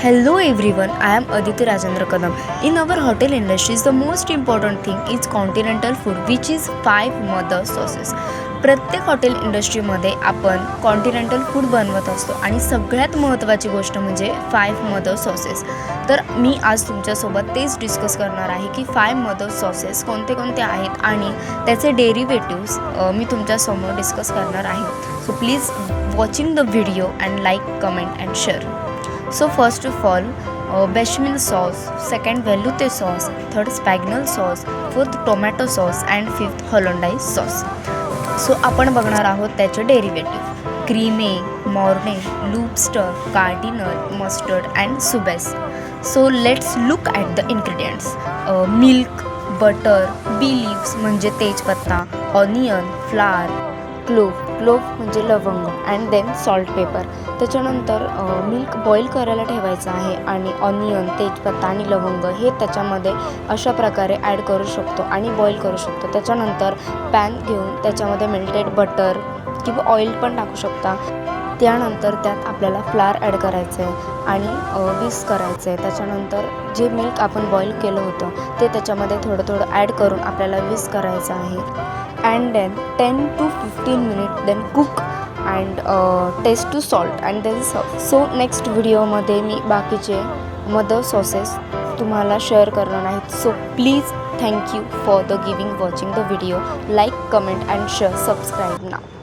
Hello everyone, I am Aditi Rajendra Kadam. In our hotel industries, the most important thing is continental food, which is 5 mother sauces. प्रत्येक hotel इंडस्ट्रीमध्ये आपण continental food बनवत असतो आणि सगळ्यात महत्त्वाची गोष्ट म्हणजे 5 मदर सॉसेस. तर मी आज तुमच्यासोबत तेच डिस्कस करणार आहे की 5 मदर सॉसेस कोणते कोणते आहेत आणि त्याचे डेरिव्हेटिव्स मी तुमच्यासमोर डिस्कस करणार आहे. So please watching the video and like, comment and share. So first of all, bechamel sauce, second velouté sauce, third spaghetti sauce, fourth tomato sauce and fifth hollandaise sauce. So आपण बघणार आहोत त्याचे derivative. Creme, mornay, lobster, cardinal, mustard and soubise. So let's look at the ingredients. Milk, butter, bay leaves म्हणजे तेजपत्ता, onion, flour, clove म्हणजे लवंग and then salt, pepper. त्याच्यानंतर milk boil करायला ठेवायचं आहे आणि ऑनियन, तेजपत्ता आणि लवंग हे त्याच्यामध्ये अशा प्रकारे ॲड करू शकतो आणि बॉईल करू शकतो. त्याच्यानंतर पॅन घेऊन त्याच्यामध्ये मेल्टेड बटर किंवा ऑइल पण टाकू शकता. त्यानंतर त्यात आपल्याला फ्लावर ॲड करायचं आहे आणि विस्क करायचं आहे. त्याच्यानंतर जे मिल्क आपण बॉईल केलं होतं ते त्याच्यामध्ये थोडं थोडं ॲड करून आपल्याला विस्क करायचं आहे. And then 10 to 15 minutes then cook and taste to salt and then serve. So next व्हिडिओमध्ये मी बाकीचे मदर सॉसेस तुम्हाला शेअर करणार आहेत. So please thank you for the giving watching the video. Like, comment and share, subscribe now.